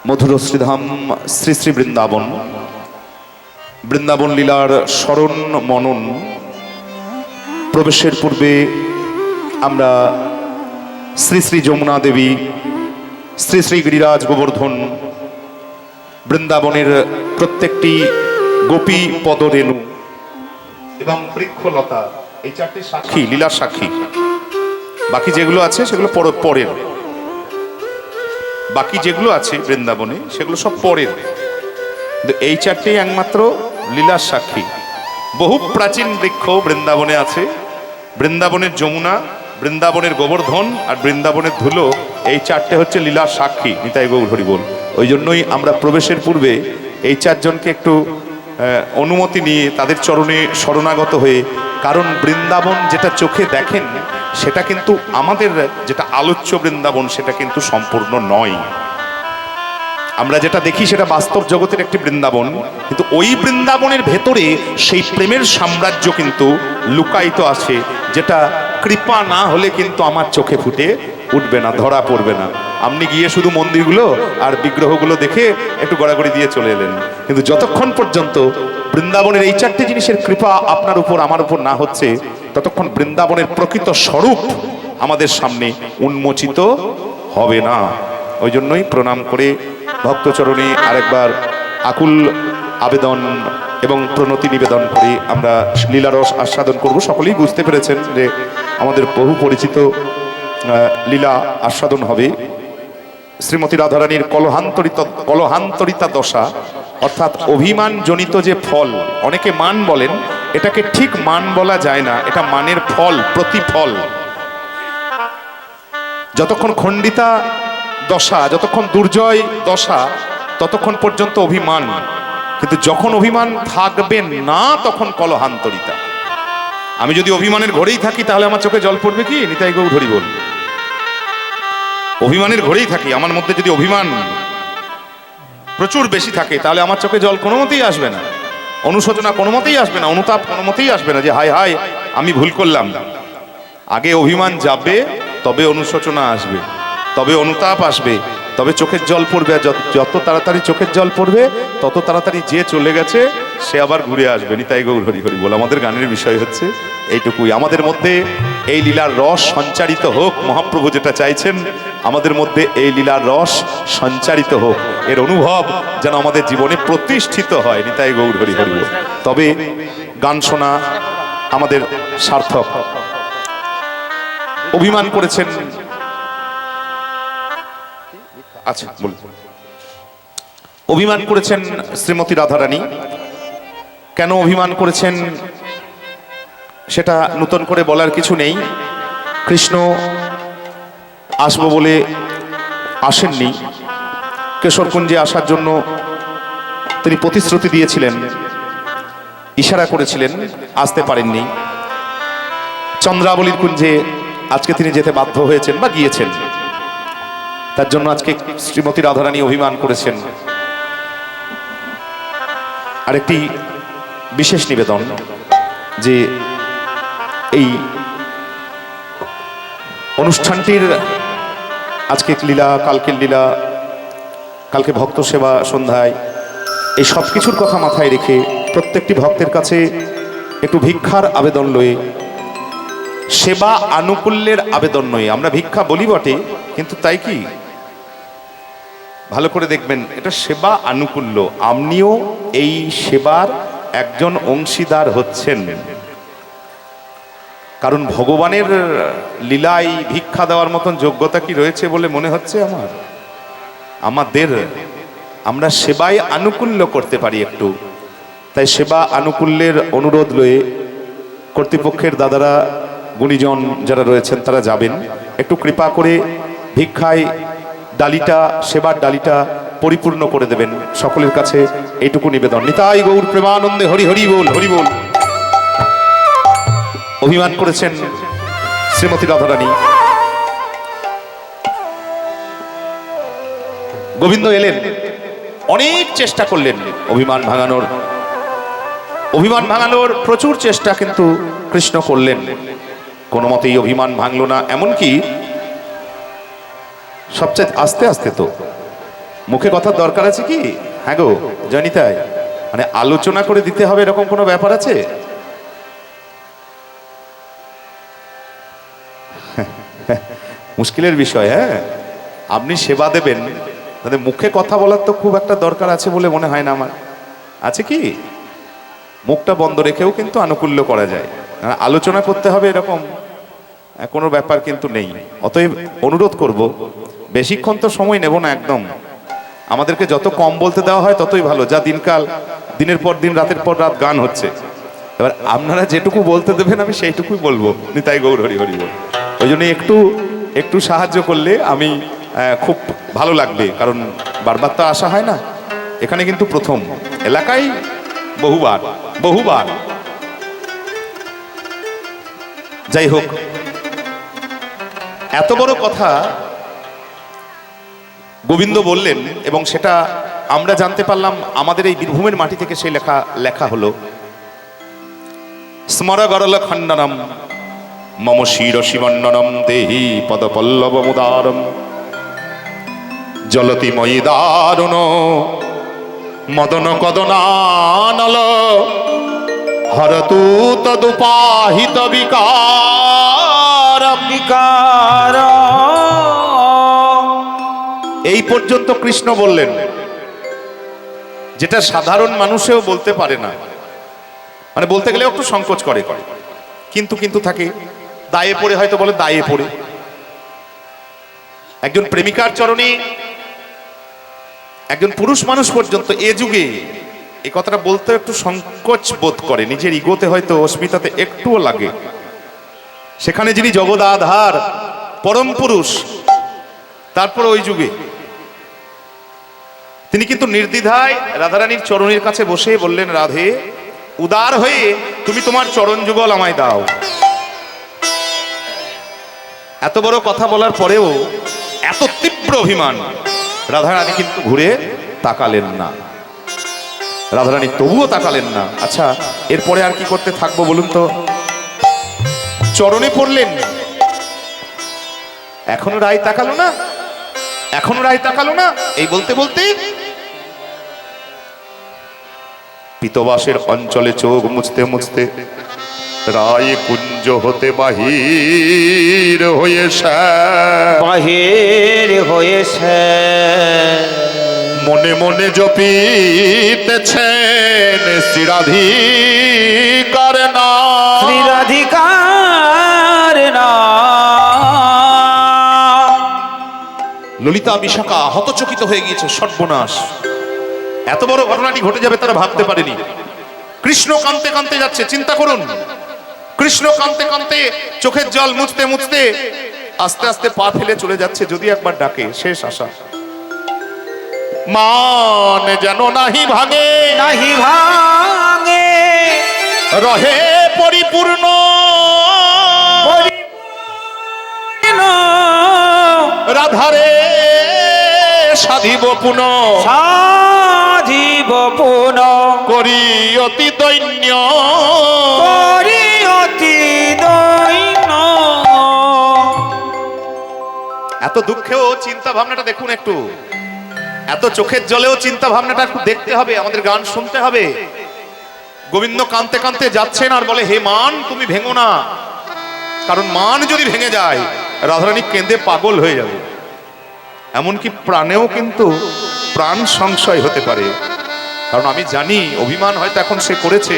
মধুর শ্রীধাম শ্রী শ্রী বৃন্দাবন, বৃন্দাবন লীলার স্মরণ মনন প্রবেশের পূর্বে আমরা শ্রী শ্রী যমুনা দেবী, শ্রী শ্রী গিরিরাজ গোবর্ধন, বৃন্দাবনের প্রত্যেকটি গোপী পদরেণু এবং বৃক্ষলতা, এই চারটি সাক্ষী, লীলার সাক্ষী। বাকি যেগুলো আছে সেগুলো পরের, বাকি যেগুলো আছে বৃন্দাবনে সেগুলো সব পরের, এই চারটি একমাত্র লীলার সাক্ষী। বহু প্রাচীন বৃক্ষ বৃন্দাবনে আছে। বৃন্দাবনের যমুনা, বৃন্দাবনের গোবর্ধন আর বৃন্দাবনের ধুলো, এই চারটে হচ্ছে লীলার সাক্ষী। নিতাই গৌর হরি বল। ওই জন্যই আমরা প্রবেশের পূর্বে এই চারজনকে একটু অনুমতি নিয়ে তাদের চরণে শরণাগত হয়ে, কারণ বৃন্দাবন যেটা চোখে দেখেন সেটা কিন্তু আমাদের যেটা আলোচ্য বৃন্দাবন সেটা কিন্তু সম্পূর্ণ নয়। আমরা যেটা দেখি সেটা বাস্তব জগতের একটি বৃন্দাবন, কিন্তু ওই বৃন্দাবনের ভেতরে সেই প্রেমের সাম্রাজ্য কিন্তু লুকায়িত আছে, যেটা কৃপা না হলে কিন্তু আমার চোখে ফুটে উঠবে না, ধরা পড়বে না। আপনি গিয়ে শুধু মন্দিরগুলো আর বিগ্রহগুলো দেখে একটু গড়াগড়ি দিয়ে চলে এলেন, কিন্তু যতক্ষণ পর্যন্ত বৃন্দাবনের এই চারটি জিনিসের কৃপা আপনার উপর আমার উপর না হচ্ছে, ততক্ষণ বৃন্দাবনের প্রকৃত স্বরূপ আমাদের সামনে উন্মোচিত হবে না। ওই জন্যই প্রণাম করে ভক্তচরণে আরেকবার আকুল আবেদন এবং প্রণতি নিবেদন করে আমরা লীলারস আস্বাদন করব। সকলেই বুঝতে পেরেছেন যে আমাদের বহু পরিচিত লীলা আস্বাদন হবে। শ্রীমতী রাধারানীর কলহান্তরিতা দশা, অর্থাৎ অভিমান জনিত যে ফল, অনেকে মান বলেন, এটাকে ঠিক মান বলা যায় না, এটা মানের ফল, প্রতিফল। যতক্ষণ খণ্ডিতা দশা, যতক্ষণ দুর্জয় দশা, ততক্ষণ পর্যন্ত অভিমান, কিন্তু যখন অভিমান থাকবে না তখন কলহান্তরিতা। আমি যদি অভিমানের ঘরেই থাকি তাহলে আমার চোখে জল পড়বে কি? নিতাই গৌর হরি বল। অভিমানের ঘরেই থাকি, আমার মধ্যে যদি অভিমান প্রচুর বেশি থাকে তাহলে আমার চোখে জল কোনো মতেই আসবে না, অনুশোচনা কোনো মতেই আসবে না, অনুতাপ কোনো মতেই আসবে না যে হায় হায় আমি ভুল করলাম। আগে অভিমান যাবে, তবে অনুশোচনা আসবে, তবে অনুতাপ আসবে, তবে চোখের জল পড়বে। আর যত তাড়াতাড়ি চোখের জল পড়বে তত তাড়াতাড়ি যে চলে গেছে সে আবার ঘুরে আসবে। নিতাই গৌর হরি হরি বল। আমাদের গানের বিষয় হচ্ছে এইটুকুই, আমাদের মধ্যে এই লীলার রস সঞ্চারিত হোক। মহাপ্রভু যেটা চাইছেন আমাদের মধ্যে এই লীলার রস সঞ্চারিত হোক, এর অনুভব যেন আমাদের জীবনে প্রতিষ্ঠিত হয়। নিতাই গৌর হরি হরি বল। তবে গান শোনা আমাদের সার্থক। অভিমান করেছেন, আচ্ছা বলুন, অভিমান করেছেন শ্রীমতী রাধারানী। কেন অভিমান করেছেন সেটা নতুন করে বলার কিছু নেই। কৃষ্ণ আসবো বলে আসেননি, কেশরকুঞ্জে আসার জন্য তিনি প্রতিশ্রুতি দিয়েছিলেন, ইশারা করেছিলেন, আসতে পারেননি। চন্দ্রাবলীর কুঞ্জে আজকে তিনি যেতে বাধ্য হয়েছেন বা গিয়েছেন, তার জন্য আজকে শ্রীমতী রাধারানী অভিমান করেছেন। আরেকটি বিশেষ নিবেদন যে এই অনুষ্ঠানটির আজকে লীলা, কালকের লীলা, কালকে ভক্ত সেবা সন্ধ্যায়, এই সব কিছুর কথা মাথায় রেখে প্রত্যেকটি ভক্তের কাছে একটু ভিক্ষার আবেদন লয়ে, সেবা আনুকূল্যের আবেদন নয়। আমরা ভিক্ষা বলি বটে, কিন্তু তাই কি? ভালো করে দেখবেন, এটা সেবা আনুকূল্য। আপনিও এই সেবার একজন অংশীদার হচ্ছেন, কারণ ভগবানের লীলায় ভিক্ষা দেওয়ার মতন যোগ্যতা কি রয়েছে বলে মনে হচ্ছে আমাদের? আমরা সেবায় আনুকূল্য করতে পারি একটু, তাই সেবা আনুকূল্যের অনুরোধ লয়ে কর্তৃপক্ষের দাদারা, গুণীজন যারা রয়েছেন তারা যাবেন, একটু কৃপা করে ভিক্ষায় ডালিটা, সেবার ডালিটা পরিপূর্ণ করে দেবেন। সকলের কাছে এইটুকু নিবেদন। নিতাই গৌর প্রেমানন্দে হরি হরি বল, হরি বল। অভিমান করেছেন শ্রীমতী রাধারানী। গোবিন্দ এলেন, অনেক চেষ্টা করলেন অভিমান ভাঙানোর প্রচুর চেষ্টা কিন্তু কৃষ্ণ করলেন, কোনো মতেই অভিমান ভাঙল না। এমনকি সবচেয়ে আস্তে আস্তে তো মুখে কথার দরকার আছে কি? হ্যাঁ গো জনিতাই, মানে আলোচনা করে দিতে হবে এরকম কোনো ব্যাপার আছে? মুশকিলের বিষয়। হ্যাঁ, আপনি সেবা দেবেন, তাদের মুখে কথা বলার তো খুব একটা দরকার আছে বলে মনে হয় না আমার। আছে কি? মুখটা বন্ধ রেখেও কিন্তু আনুকূল্য করা যায়, আলোচনা করতে হবে এরকম কোনো ব্যাপার কিন্তু নেই। অতএব অনুরোধ করব, বেশিক্ষণ তো সময় নেব না একদম। আমাদেরকে যত কম বলতে দেওয়া হয় ততই ভালো। যা দিনকাল, দিনের পর দিন, রাতের পর রাত গান হচ্ছে, এবার আপনারা যেটুকু বলতে দেবেন আমি সেইটুকুই বলবো। নিতাই গৌর হরি হরি বল। ওই জন্য একটু একটু সাহায্য করলে আমি খুব ভালো লাগবে, কারণ বারবার তো আসা হয় না। এখানে কিন্তু প্রথম, এলাকায় বহুবার বহুবার। যাই হোক, এত বড় কথা গোবিন্দ বললেন এবং সেটা আমরা জানতে পারলাম আমাদের এই বীরভূমের মাটি থেকে সেই লেখা হলো। স্মরগরল খণ্ডনম মম শির শিবন্ননম দেহি পদপল্লব মুদারম জলতি ময়ি দারুণ মদন কদনানল হরতু তদুপাহিত বিকার বিকার। এই পর্যন্ত কৃষ্ণ বললেন, যেটা সাধারণ মানুষেও বলতে পারে না, মানে বলতে গেলে একটু সংকোচ করে কিন্তু কিন্তু থাকে, দায়ে পড়ে হয়তো বলে দায়ে পড়ে। একজন প্রেমিকার চরণে একজন পুরুষ মানুষ পর্যন্ত এ যুগে এই কথাটা বলতে একটু সংকোচ বোধ করে, নিজের ইগোতে হয়তো অস্মিতাতে একটুও লাগে। সেখানে যিনি জগদাধার পরম পুরুষ, তারপর ওই যুগে তিনি কিন্তু নির্দ্বিধায় রাধারানীর চরণের কাছে বসে বললেন, রাধে উদার হয়ে তুমি তোমার চরণ যুগল আমায় দাও। এত বড় কথা বলার পরেও এত তীব্র অভিমান, রাধারানী কিন্তু ঘুরে তাকালেন না। রাধারানী তবুও তাকালেন না। আচ্ছা, এরপরে আর কি করতে থাকবো বলুন তো? চরণে পড়লেন, এখনো রায় তাকালো না, এখনো রায় তাকালো না। এই বলতে বলতে পিতবাসের অঞ্চলে চোখ মুছতে মুছতে রায় কুঞ্জ হতে বাহির হয়েছে মনে মনে জপিতেছেন শ্রীরাধিকার নাম, শ্রীরাধিকার নাম। ললিতা বিশাখা হতচকিত হয়ে গিয়েছে, সর্বনাশ, এত বড় ঘটনাটি ঘটে যাবে তারা ভাবতে পারেনি। কৃষ্ণ কাঁদতে কাঁদতে যাচ্ছে, চিন্তা করুন, কৃষ্ণ কাঁদতে কাঁদতে চোখের জল মুছতে মুছতে আস্তে আস্তে পা ফেলে চলে যাচ্ছে। যদি একবার ডাকে, শেষ আশা। মান যেন নাহি ভাঙে, নাহি ভাঙে, রহে পরিপূর্ণ রাধারে সাধিব পুন, সাধিব পুন করি অতি দৈন্য, করি অতি দৈন্য। এত দুঃখেও চিন্তা ভাবনাটা দেখুন একটু, এত চোখের জলেও চিন্তা ভাবনাটা একটু দেখতে হবে, আমাদের গান শুনতে হবে। গোবিন্দ কাঁদতে কাঁদতে যাচ্ছেন আর বলে, হে মান তুমি ভেঙো না, কারণ মান যদি ভেঙে যায় রাধারানী কেঁদে পাগল হয়ে যাবে। এমনকি প্রাণেও কিন্তু প্রাণ সংশয় হতে পারে, কারণ আমি জানি অভিমান হয়তো এখন সে করেছে,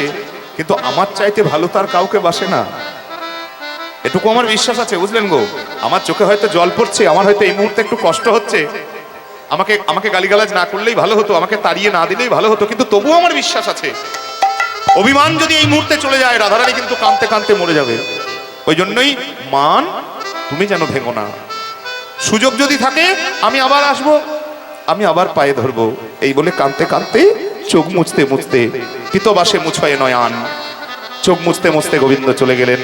কিন্তু আমার চাইতে ভালো তার কাউকে বাসে না, এটুকু আমার বিশ্বাস আছে, বুঝলেন গো। আমার চোখে হয়তো জল পড়ছে, আমার হয়তো এই মুহূর্তে একটু কষ্ট হচ্ছে, আমাকে গালিগালাজ না করলেই ভালো হতো, আমাকে তাড়িয়ে না দিলেই ভালো হতো, কিন্তু তবুও আমার বিশ্বাস আছে অভিমান যদি এই মুহূর্তে চলে যায় রাধারানী কিন্তু কাঁদতে কাঁদতে মরে যাবে। ওই জন্যই মান তুমি যেন ভেঙো না, সুযোগ যদি থাকে আমি আবার আসবো, আমি আবার পায়ে ধরবো, এই বলে কাঁদতে কাঁদতে চোখ মুছতে মুছতে পিতবাসে মুছয়ে নয়ান, চোখ মুছতে মুছতে গোবিন্দ চলে গেলেন।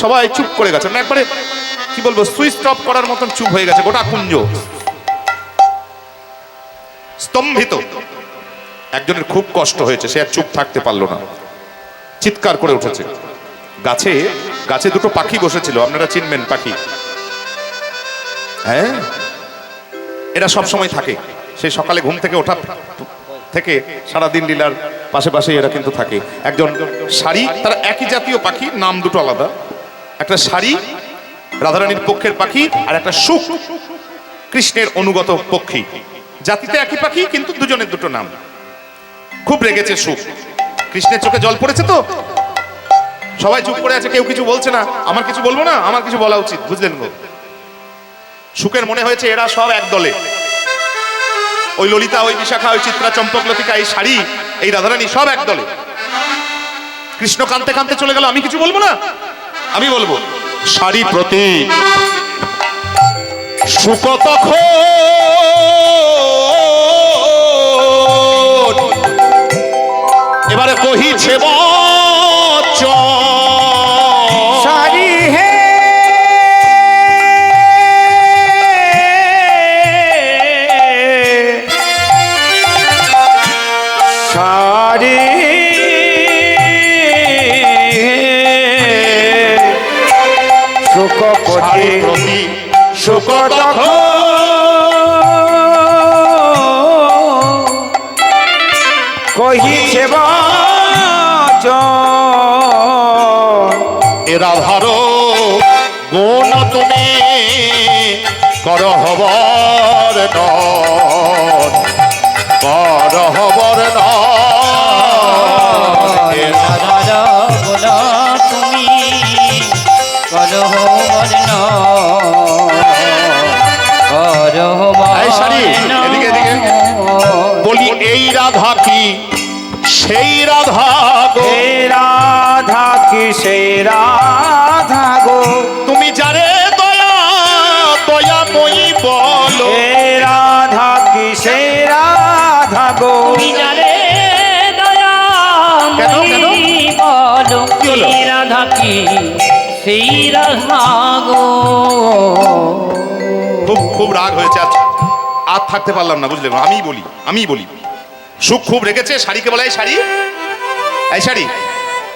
সবাই চুপ করে গেছে, না একবারে কি বলবো, সুইচ অফ করার মতন চুপ হয়ে গেছে, গোটা কুঞ্জ স্তম্ভিত। একজনের খুব কষ্ট হয়েছে, সে আর চুপ থাকতে পারলো না, চিৎকার করে উঠেছে। গাছে গাছে দুটো পাখি বসেছিল, আপনারা চিনবেন পাখি, হ্যাঁ, এরা সব সময় থাকে, সেই সকালে ঘুম থেকে ওঠা থেকে সারাদিন লীলার পাশে পাশে এরা কিন্তু থাকে। একজন শাড়ি, তারা একই জাতীয় পাখি, নাম দুটো আলাদা। একটা শাড়ি রাধারানীর পক্ষের পাখি, আর একটা সুখ কৃষ্ণের অনুগত পক্ষী। জাতিতে একই পাখি কিন্তু দুজনের দুটো নাম। খুব রেগেছে সুখ, কৃষ্ণের চোখে জল পড়েছে তো সবাই চুপ করে আছে, কেউ কিছু বলছে না। আমার কিছু বলবো না, আমার কিছু বলা উচিত, বুঝলেন গো? সুখের মনে হয়েছে এরা সব এক দলে, ওই ললিতা, ওই বিশাখা, ওই চিত্রা, চম্পক, লতিকা, এই শাড়ি, এই রাধারানী সব এক দলে। কৃষ্ণ কাঁদতে কাঁদতে চলে গেল, আমি কিছু বলবো না, আমি বলবো শাড়ি প্রতি সুখ তখন এবারে কহিছে শাড়ি হে শাড়ি সুখ প্রতি সুখ তখন কহিছে রাধার গুণ তুমি কর হবর কর হবর তুমি বলি এই রাধা কি সেই রাধা গো, রাধা কি সেই রাধা গো, তুমি যারে দয়া দয়াময়ী বলো। রাধা কি সেই রাধা গো, তুমি যারে দয়াময়ী বলো। রাধা কি সেই রাধা গো। খুব রাগ হয়েছে, আর থাকতে পারলাম না, বুঝলেন? আমি বলি সুখ খুব রেগেছে, শাড়িকে বলে এই শাড়ি, এই শাড়ি,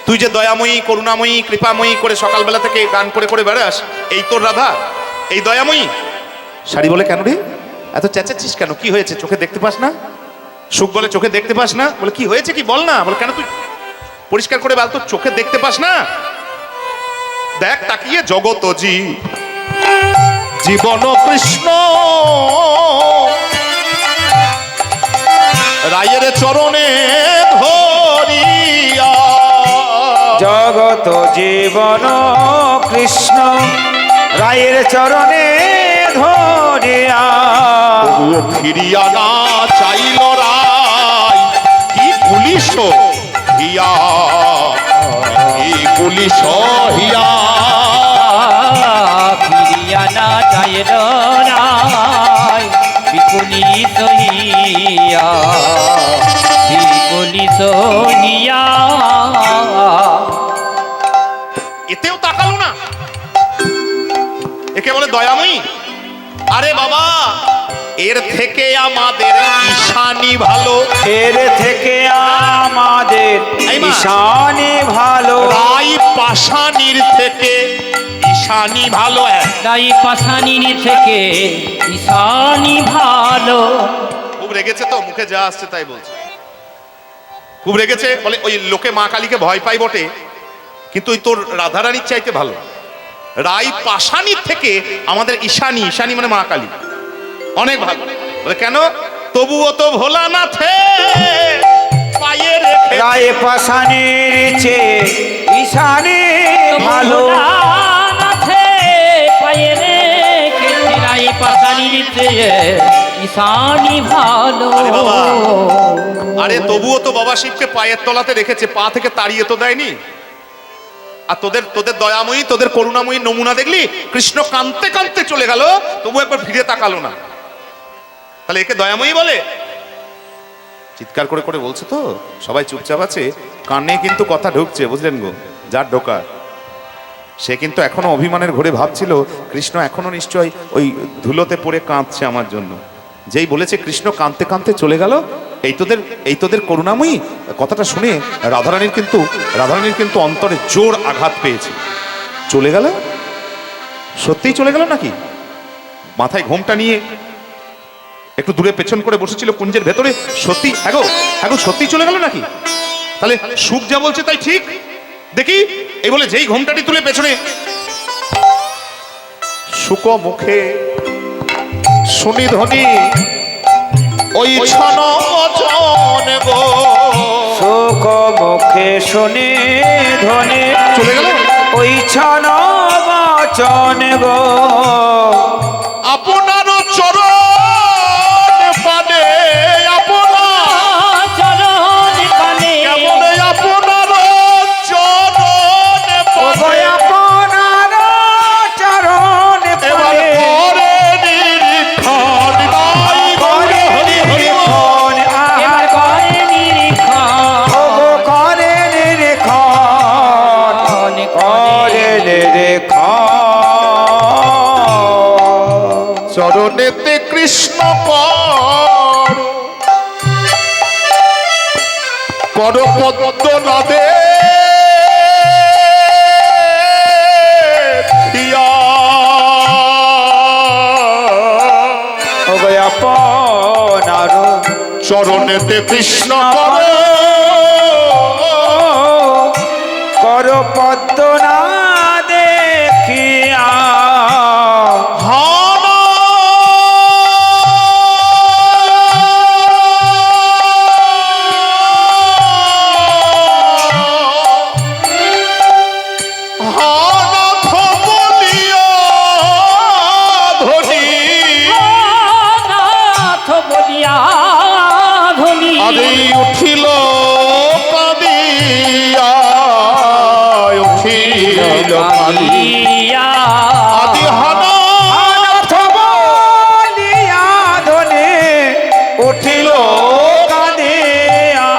তুই যে দয়াময়ী, করুণাময়ী, কৃপাময়ী করে সকালবেলা থেকে গান করে করে বেড়াস, এই তোর রাধা, এই দয়াময়ী? শাড়ি বলে কেন রে এত চেঁচাচ্ছিস কেন, কি হয়েছে, চোখে দেখতে পাস না? সুখ বলে চোখে দেখতে পাস না? বলে কি হয়েছে কি বল না। বলে কেন, তুই পরিষ্কার করে বল, তোর চোখে দেখতে পাস না? দেখ তাকিয়ে জগৎ জীবন কৃষ্ণ রায়ের চরণে ধরিয়া, জগত জীবন কৃষ্ণ রায়ের চরণে ধরিয়া, ফিরিয়া না চাইল রায়, কি পুলিশ হিয়া, কি পুলিশ হিয়া, ফিরিয়া না চাইল রায়, বিকুলিত হিয়া, বিকুলিত হিয়া। এতেও তাকালো না, একে বলে দয়াময়ী? আরে বাবা, এর থেকে আমাদের ঈশানী ভালো, এর থেকে আমাদের ঈশানী ভালো, রাই পাশানির থেকে ঈশানী ভালো, রাই পাশানির থেকে ঈশানী ভালো। খুব রেগেছে তো, মুখে যা আসছে তাই বলছে, খুব রেগেছে। বলে ওই লোকে মা কালীকে ভয় পাই বটে, কিন্তু ওই তোর রাধারানীর চাইতে ভালো। রাই পাশানির থেকে আমাদের ঈশানী, ঈশানী মানে মা কালী, অনেক ভালো। বলে কেন, তবুও তো ভোলানাথে পায়ে রেখে, রায় পাশানির চেয়ে ঈশানী ভালো, পায়ে রেখে রাই পাশানির চেয়ে ঈশানী ভালো। আরে তবুও তো বাবা শিবকে পায়ের তলাতে রেখেছে, পা থেকে তাড়িয়ে তো দেয়নি। আর তোদের দয়াময়ী, তোদের করুণাময়ী নমুনা দেখলি, কৃষ্ণ কাঁদতে কাঁদতে চলে গেল, তবু একবার ফিরে তাকালো না, তাহলে একে দয়াময়ী বলে? চিৎকার করে করে বলছে তো, সবাই চুপচাপ আছে, কানে কিন্তু কথা ঢুকছে, বুঝলেন গো? যার ঢোকার সে কিন্তু এখনো অভিমানের ঘরে ভাবছিল, কৃষ্ণ এখনো নিশ্চয় ওই ধুলোতে পড়ে কাঁদছে আমার জন্য। যেই বলেছে কৃষ্ণ কাঁদতে কাঁদতে চলে গেল, এই তোদের করুণাময়ী, কথাটা শুনে রাধারানীর কিন্তু অন্তরে জোর আঘাত পেয়েছে। চলে গেল, সত্যিই চলে গেল নাকি? মাথায় ঘোমটা নিয়ে একটু দূরে পেছন করে বসেছিল কুঞ্জের ভেতরে। সত্যি হ্যাগো সত্যি চলে গেল নাকি? তাহলে সুখ যা বলছে তাই ঠিক। দেখি এই বলে যেই ঘোমটাটি তুলে পেছনে, সুখ মুখে শুনি ধ্বনি ওই ছন বচন গো। সুখ মুখে শুনি ধ্বনি চলে গেল ওই ছন বচন গো। আপনার চরণ পানে, আপনার চরণ পানে কেমন আপনার চরণ পানে আপনার চরণ এবার পানে করে নিরীক্ষণ তাই বলে হরি হরি বল। এবার করে নিরীক্ষণ করে নিরীক্ষণ করে নিরীক্ষণ চরণেতে কৃষ্ণ কর পদ্ম নদে আপনার চরণেতে কৃষ্ণ কর পদ্ম না দেখিয়া নাথ বলিয়া ধ্বনি আদি উঠিল কাঁদিয়া, উঠিল কাঁদিয়া আদি হানা অনাথ বলিয়া ধ্বনি উঠিল কাঁদিয়া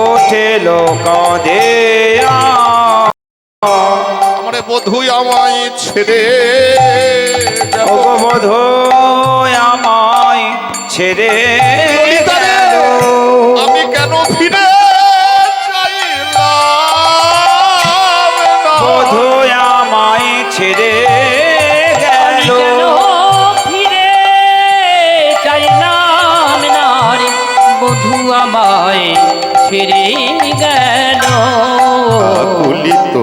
উঠিল কাঁদিয়া আমারে বধুই আমায় ছেড়ে গেল। বধূ আমায় ছেড়ে ললিতা রে, গেল। আমি কেন ফিরে চাইলাম না? বধূ আমায় ছেড়ে গেল। কেন ফিরে চাইলাম না রে, বধূ আমায় ছেড়ে গেল। আকুলিত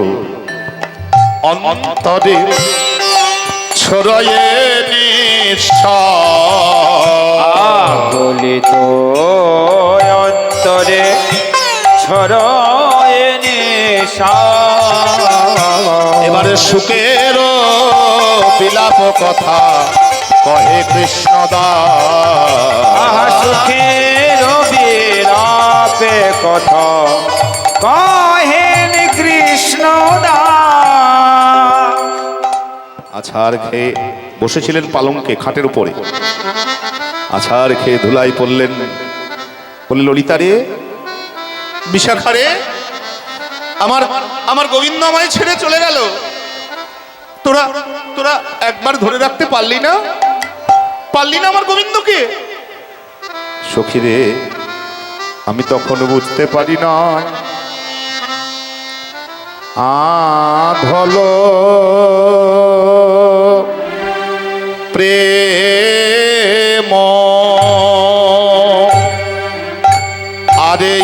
অন্তরে ছড়ায়ে নিঃশ্বাস। গলিত অন্তরে ছড়ায় নেশা। এবারে সুখের বিলাপ কথা কহে কৃষ্ণদাস। আহা সুখের বিলাপে কথা কহেন কৃষ্ণদাস। আছাড় খেয়ে বসেছিলেন পালঙ্কে খাটের উপরে। আছাড় খেয়ে ধুলাই পড়লেন। বলে ললিতা রে, বিশাখা রে, আমার গোবিন্দ আমায় ছেড়ে চলে গেল। তোরা তোরা একবার ধরে রাখতে পারলি না আমার গোবিন্দকে? সখী রে, আমি তখন বুঝতে পারি না আধল প্রেম আরে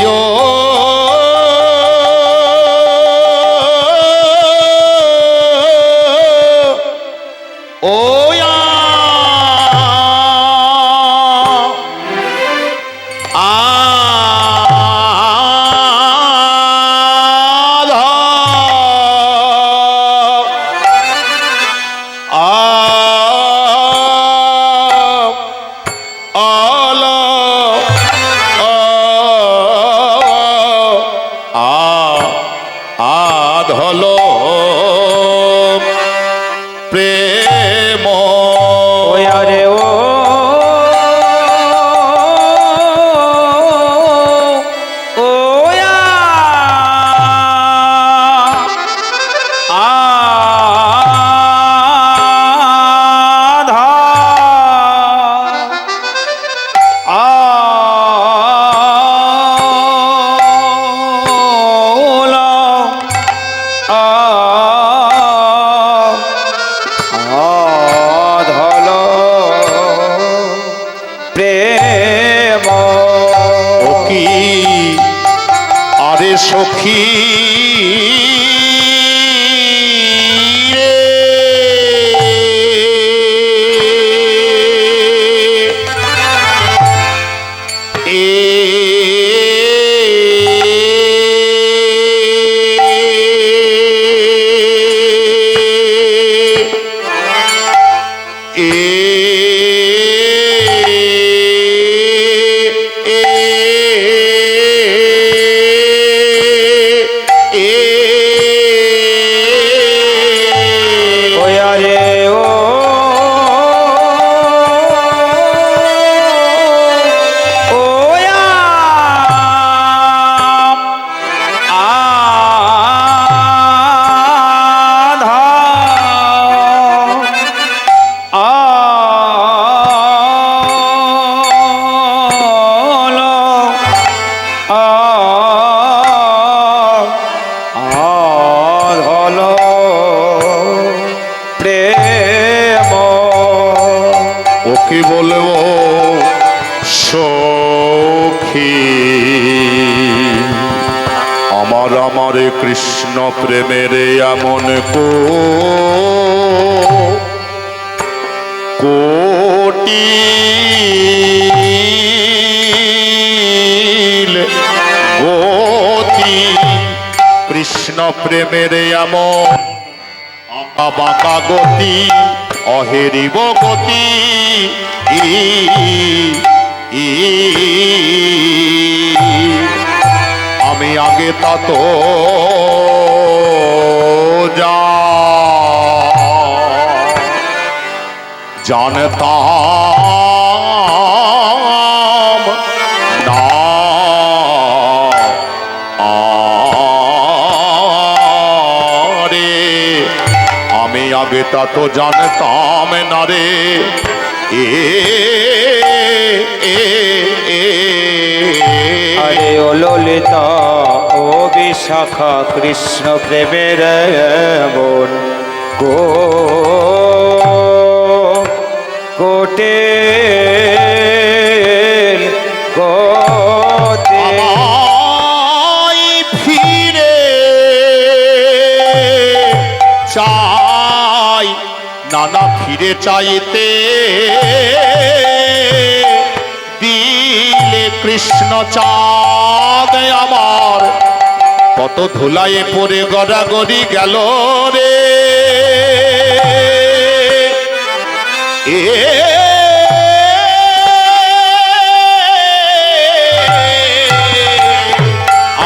ও আধলো প্রেম ওয়ারে ও ওয়া আধা আলা সখী কৃষ্ণ প্রেমের এমন কোটি গতি, কৃষ্ণ প্রেমের এমন বাঁকা গতি, অহেরিব গতি আমি আগে তা তো জানতাম না রে, আমি আগে তা তো জানতাম না রে। আরে ও ললিতা ও বিশাখা, কৃষ্ণ প্রেমের এমন কোটে গতি, ফিরে চাই নানা ফিরে চাইতে দিলে কৃষ্ণ চাঁদ আমার কত ধুলায়ে পড়ে গড়াগড়ি গেল রে।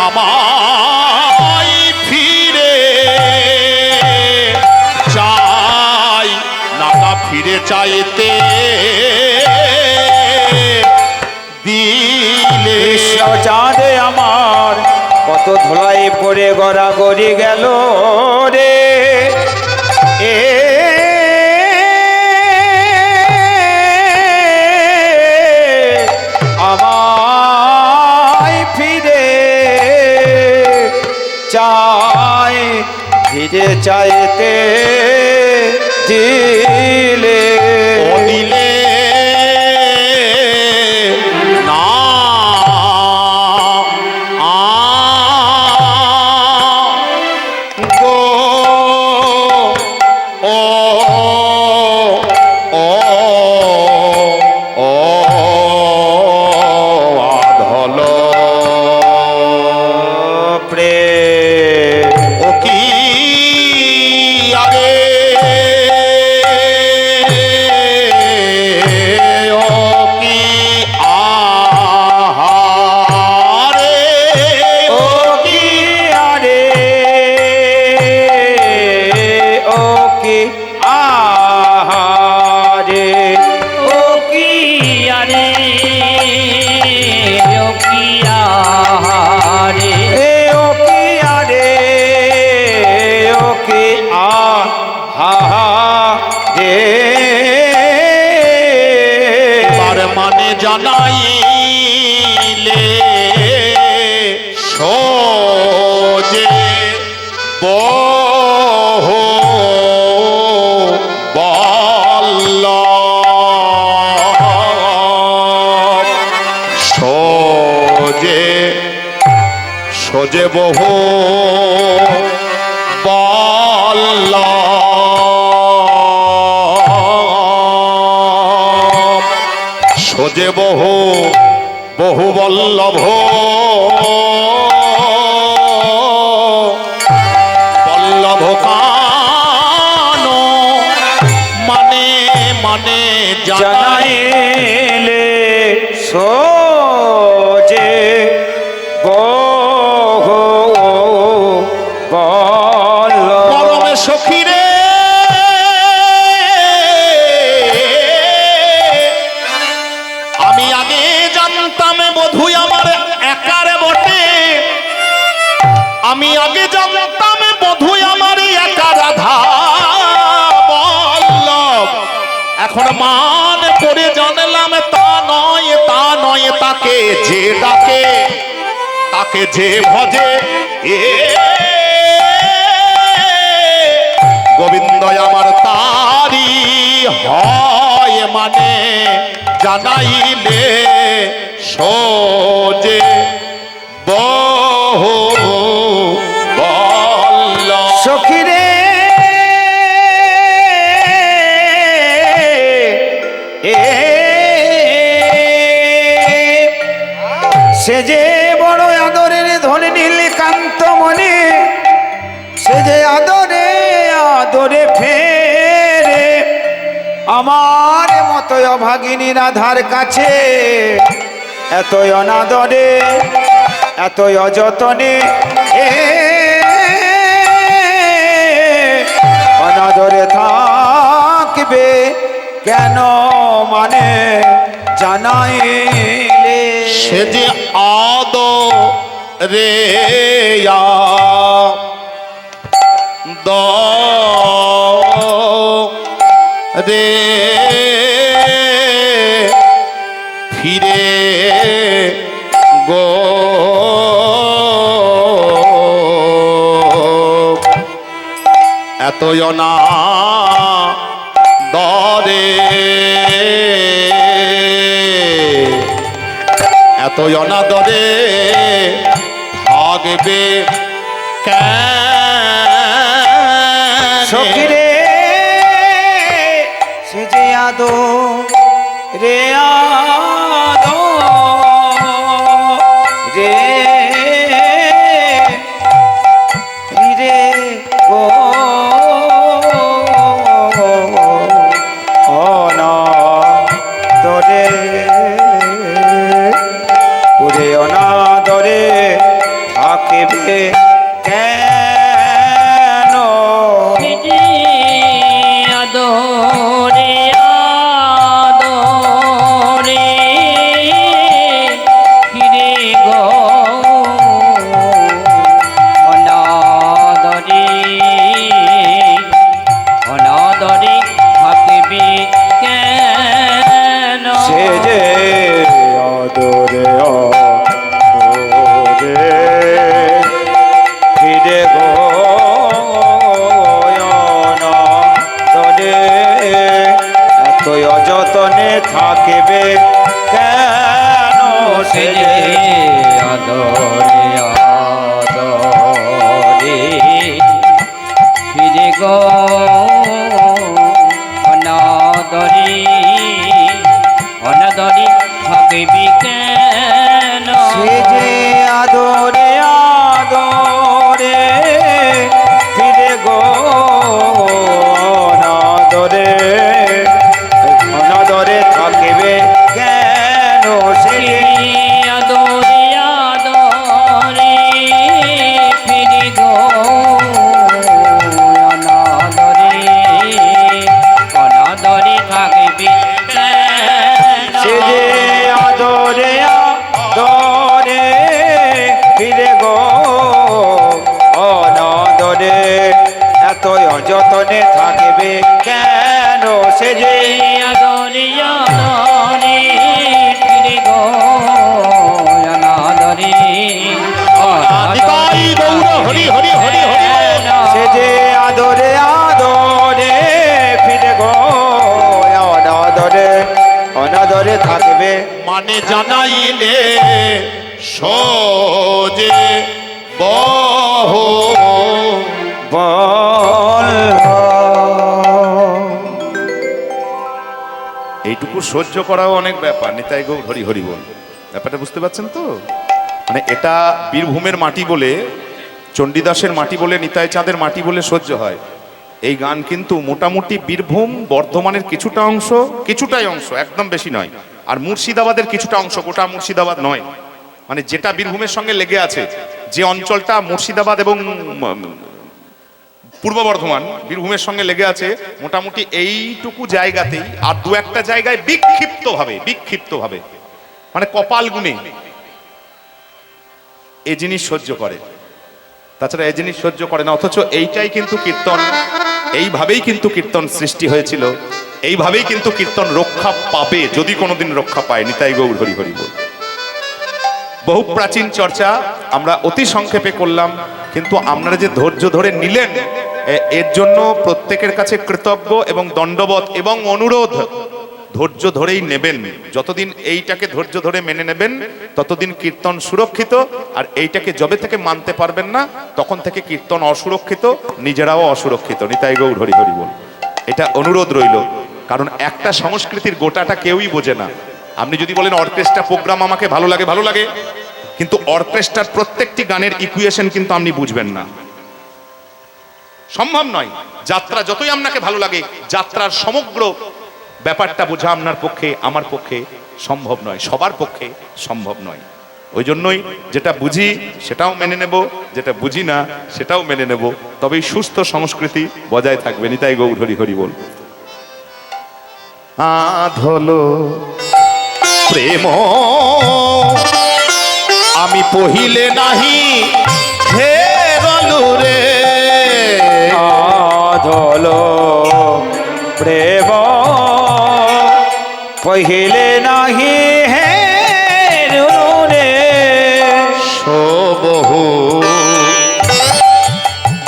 আমায় ফিরে চাই নানা ফিরে চাইতে দিলে কৃষ্ণ চাঁদে আমার কত ধুলাই পড়ে গড়াগড়ি গেল রে। আমায় ফিরে চাই, ফিরে চাইতে দিলে দিলে না গো ও ও ও আধল প্রেম ও কি আগে ও কি আহারে ও কি আরে ও কি আহারে ও কি আরে ও কি আহারে এ ও কি আরে ও কি আহারে এবার মানে জানাইলে সোজে বহু বল্লভ সোজে সোজে বহু বল্লভ, সোজে বহু বহু বল্লভ, বল্লভ কান মানে মানে জানাইলে সোজে বহু বল্লভ। পরমে সখী রে আমি আগে জানতাম বধুই আমার একার বটে, আমি আগে জানতাম বধুই আমার একা রাধা বল্লভ, এখন মান করে জানলাম তা নয় তা নয়, তাকে যে ডাকে তাকে যে ভজে এ গোবিন্দ আমার তারি হয় মানে জানাইলে সোজে বহু বল্লভ। সখী রে সে যে বড় আদরের ধনে নীলকান্ত মনে, সে যে আদরে আদরে ফেরে আমার মতো অভাগিনী রাধার কাছে, এতই অনাদরে এতই অযতনে অনাদরে থাকবে কেন মানে জানাইলে। সে যে আদ রে দ রে ফিরে গো এতই না দরে এতই অনাদরে থাকবে সখী রে সে যে আদো রে আদো রে ফিরে গো অনাদরে ওরে অনাদরে থাকিবে কেন। আদরে আদরে ফিরে গো অনাদরে অনাদরে থাকিবে কেন। সে যে আদরে আদরে ফিরে গো অনাদরে এতই অযতনে থাকিবে কেন। সে যে আদরে আদরে ফিরে গো অনাদরে অনাদরে থাকিবি কেন। সে যে আদরে আদরে ফিরে গো অনাদরে অনাদরে থাকিবে কেন। সে যে আদরে আদরে ফিরে গো অনাদরে অনাদরে থাকিবি কেন। সে যে আদরে আদরে ফিরে গো অনাদরে এতই অযতনে থাকিবে কেন। সে যে আদরে আদরে ফিরে গো অনাদরে নিতাই গৌর হরি হরি হরি হরি বল। সে যে আদরে আদরে ফিরে গো অনাদরে অনাদরে থাকবে মানে জানাইলে সোজে বহ বল। এইটুকু সহ্য করাও অনেক ব্যাপার। নিতাই গৌর হরি হরি বল। ব্যাপারটা বুঝতে পারছেন তো? মানে এটা বীরভূমের মাটি বলে, চণ্ডীদাসের মাটি বলে, নিতাই চাঁদের মাটি বলে সহ্য হয়। এই গান কিন্তু মোটামুটি বীরভূম বর্ধমানের কিছুটাই অংশ, একদম বেশি নয়, আর মুর্শিদাবাদের কিছুটা অংশ, গোটা মুর্শিদাবাদ নয়, মানে যেটা বীরভূমের সঙ্গে লেগে আছে, যে অঞ্চলটা মুর্শিদাবাদ এবং পূর্ব বর্ধমান বীরভূমের সঙ্গে লেগে আছে, মোটামুটি এইটুকু জায়গাতেই আর দু একটা জায়গায় বিক্ষিপ্তভাবে মানে কপাল গুনে এই জিনিস সহ্য করে, তাছাড়া এই জিনিস সহ্য করে না। অথচ এইটাই কিন্তু কীর্তন, এইভাবেই কিন্তু কীর্তন সৃষ্টি হয়েছিল, এইভাবেই কিন্তু কীর্তন রক্ষা পাবে, যদি কোনোদিন রক্ষা পায়। নিতাই গৌর হরি হরি বল। বহু প্রাচীন চর্চা আমরা অতি সংক্ষেপে করলাম, কিন্তু আপনারা যে ধৈর্য ধরে নিলেন, এর জন্য প্রত্যেকের কাছে কৃতজ্ঞ এবং দণ্ডবত এবং অনুরোধ। ধৈর্য ধরেই নেবেন, যতদিন এইটাকে ধৈর্য ধরে মেনে নেবেন ততদিন কীর্তন সুরক্ষিত, আর এইটাকে যবে থেকে মানতে পারবেন না তখন থেকে কীর্তন অসুরক্ষিত, নিজেরাও অসুরক্ষিত। নিতাই গৌর হরি হরি বল। এটা অনুরোধ রইল, কারণ একটা সংস্কৃতির গোটাটা কেউই বোঝে না। আপনি যদি বলেন অর্কেস্ট্রা প্রোগ্রাম আমাকে ভালো লাগে, কিন্তু অর্কেস্ট্রার প্রত্যেকটি গানের ইকুয়েশন কিন্তু আপনি বুঝবেন না, সম্ভব নয়। যাত্রা যতই আপনাকে ভালো লাগে, যাত্রার সমগ্র ব্যাপারটা বোঝা আপনার পক্ষে, আমার পক্ষে সম্ভব নয়, সবার পক্ষে সম্ভব নয়। ওই জন্যই যেটা বুঝি সেটাও মেনে নেব, যেটা বুঝি না সেটাও মেনে নেব, তবেই সুস্থ সংস্কৃতি বজায় থাকবে। নিতাই গৌর হরি হরি বল। আধলো প্রেম আমি পহিলে নাহি হেরলু রে, আধলো প্রেম পহিলে নাহি হে রে, সবহু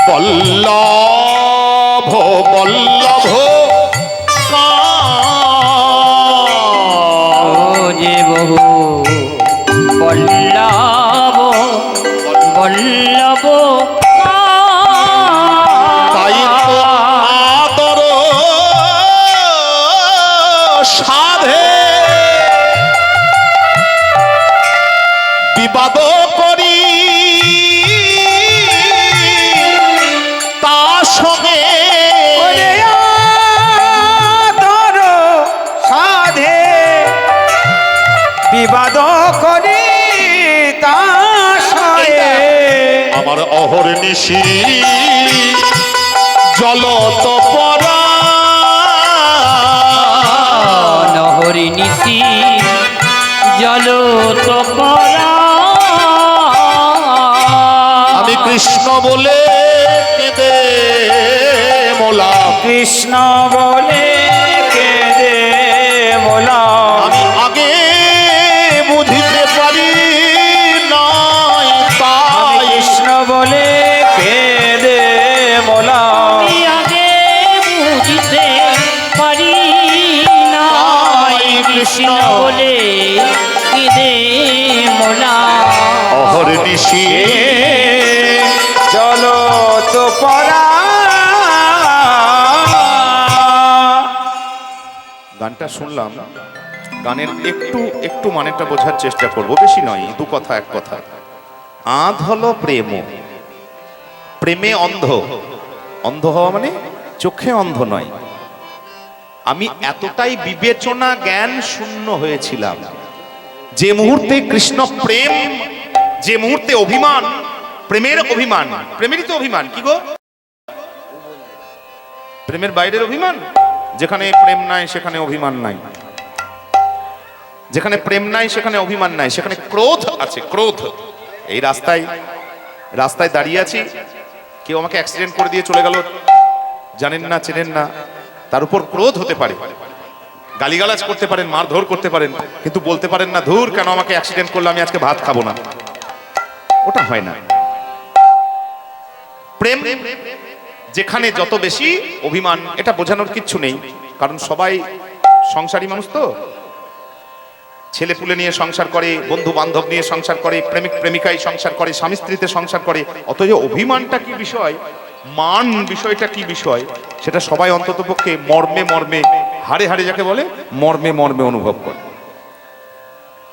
বল্লভ বল্লভ ও যে বহু বল্লভ বল্লভ তাই তো আদর সাধে বিবাদ করি তার সঙ্গে আদর সাধে বিবাদ করি তার সঙ্গে, আমার অহর নিশি জলত পরা নহরি নিশি জল তো আমি কৃষ্ণ বলে কেঁদে মোলা, কৃষ্ণ বলে কেঁদে মোলা, আমি আগে বুঝিতে পারি নাই তাই কৃষ্ণ বলে কেঁদে মোলা, আমি আগে বুঝিতে পারি না কৃষ্ণ বলে কেঁদে মোলা। অহর নিশি চলো তো পরা। গানটা শুনলাম, গানের একটু মানেটা বোঝার চেষ্টা করব, বেশি নয়, দু কথা এক কথা। আধ হলো প্রেম, প্রেমে অন্ধ, অন্ধ হওয়া মানে চোখে অন্ধ নয়। আমি এতটাই বিবেচনা জ্ঞান শূন্য হয়েছিলাম, যে মুহূর্তে কৃষ্ণ প্রেম, যে মুহূর্তে অভিমান, প্রেমের অভিমান, প্রেমেরই তো অভিমান, কি গো প্রেমের বাইরের অভিমান? যেখানে প্রেম নাই সেখানে অভিমান নাই, যেখানে প্রেম নাই সেখানে অভিমান নাই, সেখানে ক্রোধ আছে, ক্রোধ। এই রাস্তায় দাঁড়িয়ে আছি, কেউ আমাকে অ্যাক্সিডেন্ট করে দিয়ে চলে গেল, জানেন না চেনেন না, তার উপর ক্রোধ হতে পারে, গালিগালাজ করতে পারেন, মারধর করতে পারেন, কিন্তু বলতে পারেন না ধুর কেন আমাকে অ্যাক্সিডেন্ট করলো, আমি আজকে ভাত খাবো না। ওটা হয় না। প্রেম যেখানে যত বেশি অভিমান, এটা বোঝানোর কিচ্ছু নেই, কারণ সবাই সংসারী মানুষ তো, ছেলেপুলে নিয়ে সংসার করে, বন্ধু বান্ধব নিয়ে সংসার করে, প্রেমিক প্রেমিকায় সংসার করে, স্বামী স্ত্রীতে সংসার করে, অথচ অভিমানটা কি বিষয়, মান বিষয়টা কি বিষয়, সেটা সবাই অন্ততপক্ষে মর্মে মর্মে, হাড়ে হাড়ে যাকে বলে, মর্মে মর্মে অনুভব করে।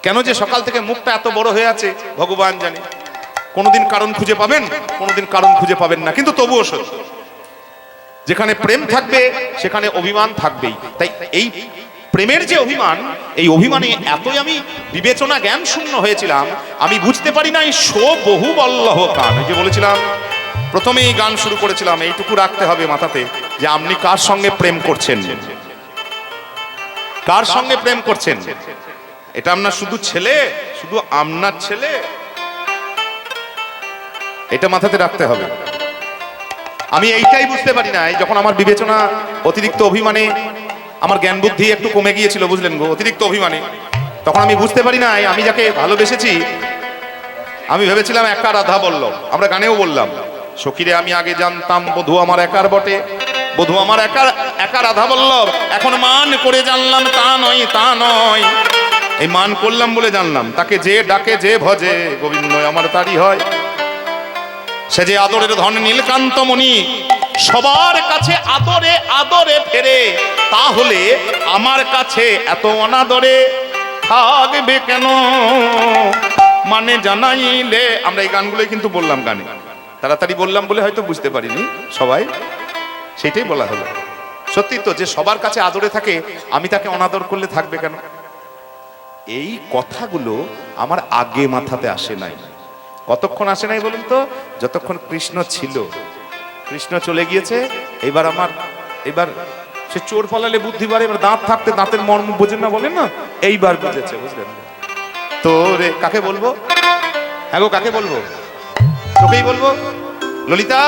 কেন যে সকাল থেকে মুখটা এত বড় হয়ে আছে ভগবান জানে। কোনোদিন কারণ খুঁজে পাবেন, কোনোদিন কারণ খুঁজে পাবেন না, কিন্তু তবুও সত্য। যেখানে প্রেম থাকবে সেখানে অভিমান থাকবেই। তাই এই প্রেমের যে অভিমান, এই অভিমানে এতই আমি বিবেচনা জ্ঞান শূন্য হয়েছিলাম, আমি বুঝতে পারি না এই শো বহু বল্লহ কান। যে বলেছিলাম প্রথমেই গান শুরু করেছিলাম, এইটুকু রাখতে হবে মাথাতে যে আপনি কার সঙ্গে প্রেম করছেন, কার সঙ্গে প্রেম করছেন। এটা আপনার শুধু ছেলে, শুধু আপনার ছেলে, এটা মাথাতে রাখতে হবে। আমি এইটাই বুঝতে পারি না, যখন আমার বিবেচনা অতিরিক্ত অভিমানে, আমার জ্ঞান বুদ্ধি একটু কমে গিয়েছিল বুঝলেন গো, অতিরিক্ত অভিমানে, তখন আমি বুঝতে পারি না আমি যাকে ভালোবেসেছি, আমি ভেবেছিলাম একা রাধা বলল, আমরা গানেও বললাম, সখীরে আমি আগে জানতাম বধূ আমার একার বটে, বধূ আমার একা রাধা বলল, এখন মান করে জানলাম তা নয়, তা নয়। এই মান করলাম বলে জানলাম, তাকে যে ডাকে যে ভজে গোবিন্দ আমার তারই হয়। সে যে আদরের ধন নীলকান্ত মণি, সবার কাছে আদরে আদরে ফেরে, তাহলে আমার কাছে এত অনাদরে থাকবে কেন? মানে জানাইলে, আমরা এই গানগুলোই কিন্তু বললাম, গানে তাড়াতাড়ি বললাম বলে হয়তো বুঝতে পারিনি সবাই, সেটাই বলা হলো। সত্যি তো, যে সবার কাছে আদরে থাকে, আমি তাকে অনাদর করলে থাকবে কেন? এই কথাগুলো আমার আগে মাথাতে আসে নাই। কতক্ষণ আসে নাই বলুন তো? যতক্ষণ কৃষ্ণ ছিল। কৃষ্ণ চলে গিয়েছে, এবার সে চোর পালালে বুদ্ধি বাড়ে, এবার দাঁত থাকতে দাঁতের মর্ম বোঝেন না, বলেন না, এইবার বুঝেছে, বুঝলেন তো? রে কাকে বলবো? হ্যাঁ গো, কাকে বলবো? তোকেই বলবো। ললিতা,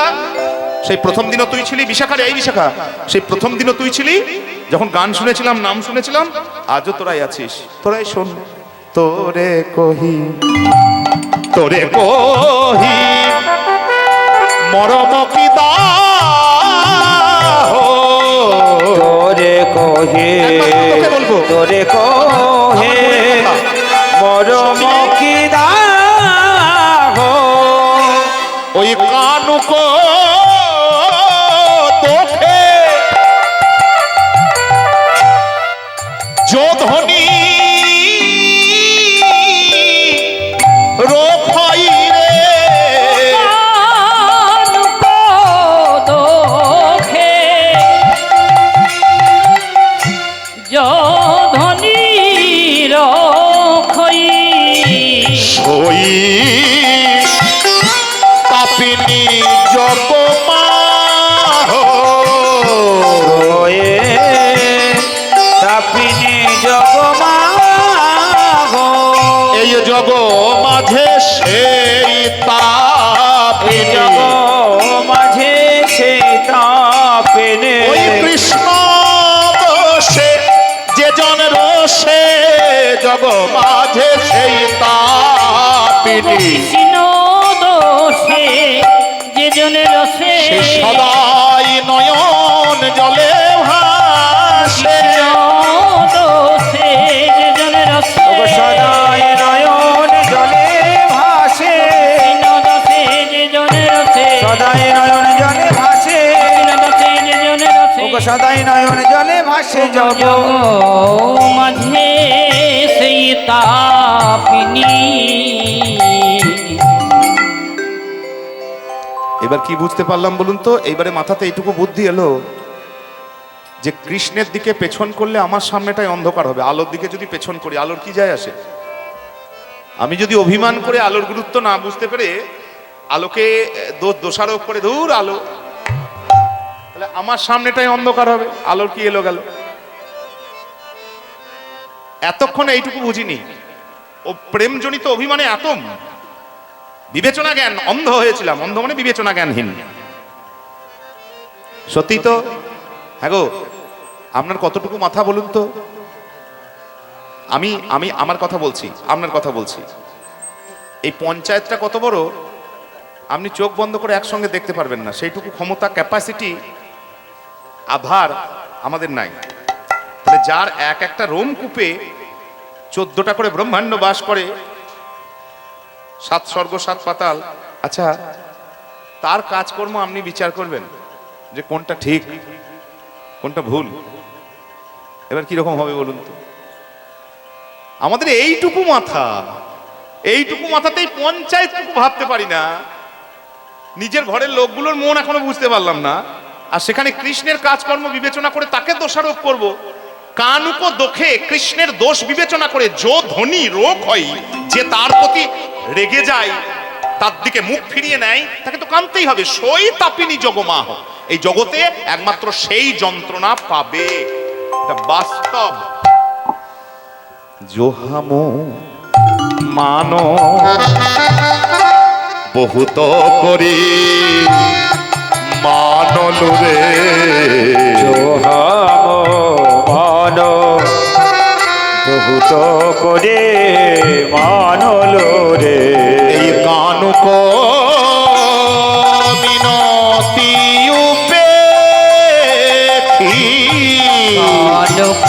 সেই প্রথম দিনও তুই ছিলি, বিশাখা রে, এই বিশাখা, সেই প্রথম দিনও তুই ছিলি, যখন গান শুনেছিলাম, নাম শুনেছিলাম, আজও তোরাই আছিস। তোরাই শোন, তোরে কহি, তোরে কহি মরম কি দাহ, তোরে কহে, তোরে কহে মরম কি দাহ, ওই কানুক তোকে যোধনী রোখাই রে, সই তাপিনী জগমা রয়ে তাপিনী জগমা, এই জগ মাঝে সেই তাপিনী, জগ মাঝে সে তাপিনী, ওই কৃষ্ণ দোষে যে জন রোষে, জগ মাঝে সেই তাপিনী, কৃষ্ণ দোষে যে জনে রসে, সে সদাই নয়ন জলে ভাসে, দোষে যে জনে রসে, সদায় নয়ন জলে ভাসে, দোষে যে জনে রসে, সদায় নয়ন জলে ভাসে, দোষে যে জনে রসে, সদায় নয়ন জলে ভাসে, জগ মাঝে সেই তাপিনী। এবার কি বুঝতে পারলাম বলুন তো? এইবারে মাথাতে এইটুকু বুদ্ধি এলো যে কৃষ্ণের দিকে পেছন করলে আমার সামনেটাই অন্ধকার হবে, আলোর দিকে যদি পেছন করি আলোর কি যায় আসে? আমি যদি অভিমান করে আলোর গুরুত্ব না বুঝতে পেরে আলোকে দোষারোপ করে দূর আলো, তাহলে আমার সামনেটাই অন্ধকার হবে, আলোর কি এলো গেল? এতক্ষণ এইটুকু বুঝিনি, ও প্রেমজনিত অভিমানে এত বিবেচনা জ্ঞান অন্ধ হয়েছিলাম। অন্ধ মানে বিবেচনা জ্ঞানহীন। সত্যি তো? হ্যাঁ গো, আপনার কতটুকু মাথা বলুন তো? আমি আমি আমার কথা বলছি, আপনার কথা বলছি। এই পঞ্চায়েতটা কত বড় আপনি চোখ বন্ধ করে একসঙ্গে দেখতে পারবেন না, সেইটুকু ক্ষমতা, ক্যাপাসিটি, আধার আমাদের নাই। তাহলে যার এক একটা রোম কূপে 14টা করে ব্রহ্মাণ্ড বাস করে, 7 স্বর্গ 7 পাতাল। আচ্ছা, তার কাজকর্ম আপনি বিচার করবেন যে কোনটা ঠিক কোনটা ভুল। এবার কিরকম হবে বলুন তো? আমাদের এইটুকু মাথাতেই পঞ্চায়েতটুকু ভাবতে পারি না, নিজের ঘরের লোকগুলোর মন এখনো বুঝতে পারলাম না, আর সেখানে কৃষ্ণের কাজকর্ম বিবেচনা করে তাকে দোষারোপ করব। কানুকো দোষে কৃষ্ণের দোষ বিবেচনা করে যো ধনী রোগ হয়, যে তার প্রতি রেগে যায়, তার দিকে মুখ ফিরিয়ে নেয়, তাকে তো কাঁদতেই হবে। সই তাপিনী জগমাহ, এই জগতে একমাত্র সেই যন্ত্রণা পাবে, এটা বাস্তব। জোহামো মানো বহুত করি মানলু রে, মান বহুত করে মানলো রে। এই কানুক মিনতি উপেক্ষি, কানুক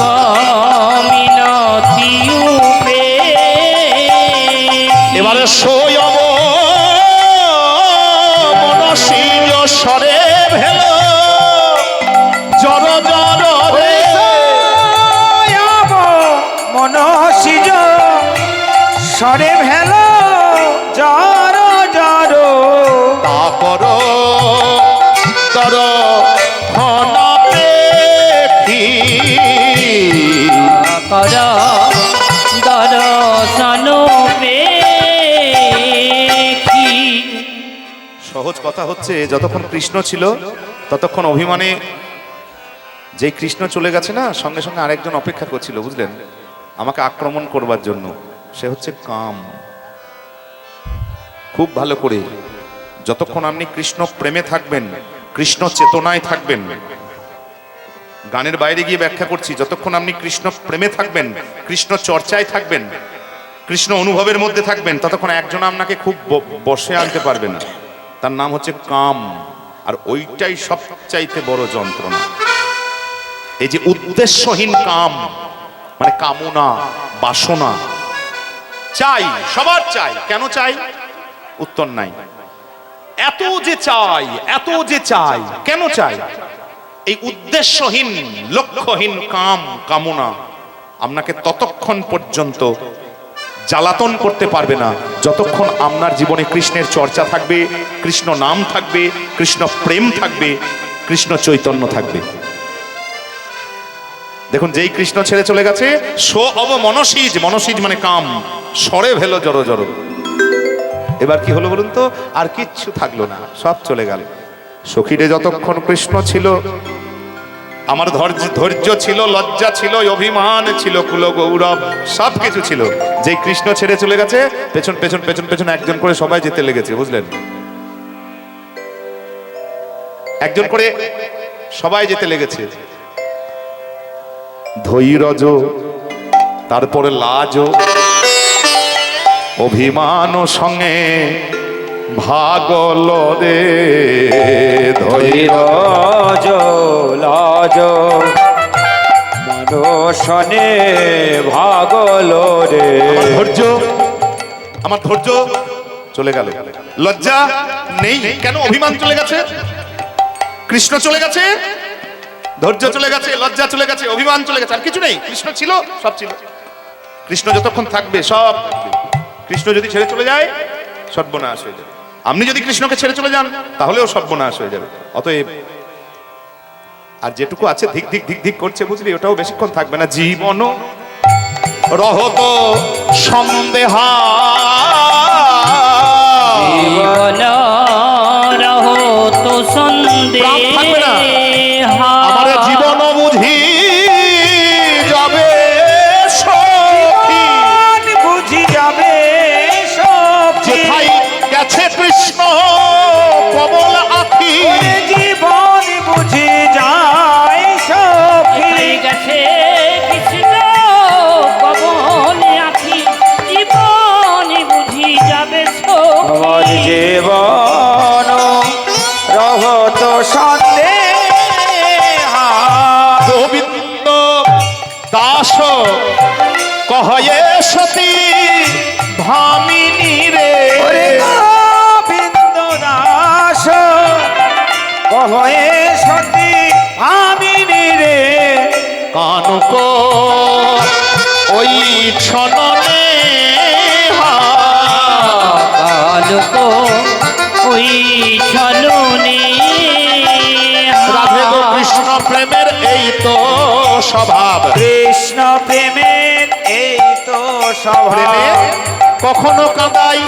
মিনতি উপেক্ষি। এবারে স্বয়ং মনসিজ স্বরে ভেল জর জর রে, মনসিজ স্বরে ভেল যার যার, তা কর তর ক্ষণাপেক্ষি, কর দর্শন পেক্ষি। সহজ কথা হচ্ছে, যতক্ষণ কৃষ্ণ ছিল ততক্ষণ অভিমানে, যেই কৃষ্ণ চলে গেছে না, সঙ্গে সঙ্গে আরেকজন অপেক্ষা করছিল, বুঝলেন, আমাকে আক্রমণ করবার জন্য। সে হচ্ছে কাম। খুব ভালো করে, যতক্ষণ আপনি কৃষ্ণ প্রেমে থাকবেন, কৃষ্ণ চেতনায় থাকবেন, গানের বাইরে গিয়ে ব্যাখ্যা করছি, যতক্ষণ আপনি কৃষ্ণ প্রেমে থাকবেন, কৃষ্ণ চর্চায় থাকবেন, কৃষ্ণ অনুভবের মধ্যে থাকবেন, ততক্ষণ একজন আপনাকে খুব বশে আনতে পারবে না। তার নাম হচ্ছে কাম। আর ওইটাই সবচাইতে বড় যন্ত্রণা। এই যে উদ্দেশ্যহীন কাম, মানে কামনা, বাসনা, চাই, সবার চাই। কেন চাই? উত্তর নাই। এত যে চাই, এত যে চাই, কেন চাই? এই উদ্দেশ্যহীন, লক্ষ্যহীন কাম, কামনা আপনাকে ততক্ষণ পর্যন্ত জ্বালাতন করতে পারবে না, যতক্ষণ আপনার জীবনে কৃষ্ণের চর্চা থাকবে, কৃষ্ণ নাম থাকবে, কৃষ্ণ প্রেম থাকবে, কৃষ্ণ চৈতন্য থাকবে। দেখুন, যেই কৃষ্ণ ছেড়ে চলে গেছে, সো অব মনসিজ, মনসিজ মানে কাম, সরে ভেলো জড় জড়। এবার কি হলো বলুন তো? আর কিচ্ছু থাকলো না, সব চলে গেল। সখীরে যতক্ষণ কৃষ্ণ ছিল, আমার ধৈর্য ছিল, লজ্জা ছিল, অভিমান ছিল, কুল গৌরব সব কিছু ছিল। যেই কৃষ্ণ ছেড়ে চলে গেছে, পেছন পেছন পেছন পেছন একজন করে সবাই যেতে লেগেছে, বুঝলেন, একজন করে সবাই যেতে লেগেছে। ধৈর্য, তারপরে লাজ, অভিমান সঙ্গে ভাগল রে, ধৈর্য লাজ মানসনে ভাগল রে। আমার ধৈর্য চলে গেল, লজ্জা নেই। কেন? অভিমান চলে গেছে, কৃষ্ণ চলে গেছে, ধৈর্য চলে গেছে, লজ্জা চলে গেছে, অভিমান চলে গেছে, আর কিছু নেই। কৃষ্ণ ছিল, সব ছিল। কৃষ্ণ যতক্ষণ থাকবে সব। কৃষ্ণ যদি ছেড়ে চলে যায়, সর্বনাশ হয়ে যাবে। আপনি যদি কৃষ্ণকে ছেড়ে চলে যান, তাহলেও সর্বনাশ হয়ে যাবে। অতএব আর যেটুকু আছে ধিক ধিক ধিক ধিক করছে, বুঝলি, ওটাও বেশিক্ষণ থাকবে না। জীবন রহত সন্দেহা, জীবন রহত সন্দেহা, আমার জীবন বুঝি যাবে সখী, বুঝি যাবে সখী, যেথায় গেছে কৃষ্ণ কমল আখি, জীবন বুঝি যায় সখী, গেছে কৃষ্ণ কমল আখি, জীবন বুঝি যাবে আমার সখী। জীবন রহত সন্দেহা, গোবিন্দ দাস কহয়ে সতী ভামিনী রে ওরে গোবিন্দ দাস কহে সতী ভামিনী রে কানুক ওই ছননে কালক ওই ছলনে রাধে গো কৃষ্ণ প্রেমের এই তো স্বভাব কৃষ্ণ প্রেমের এই তো প্রেমে স্বভাব কখনো কাঁদাই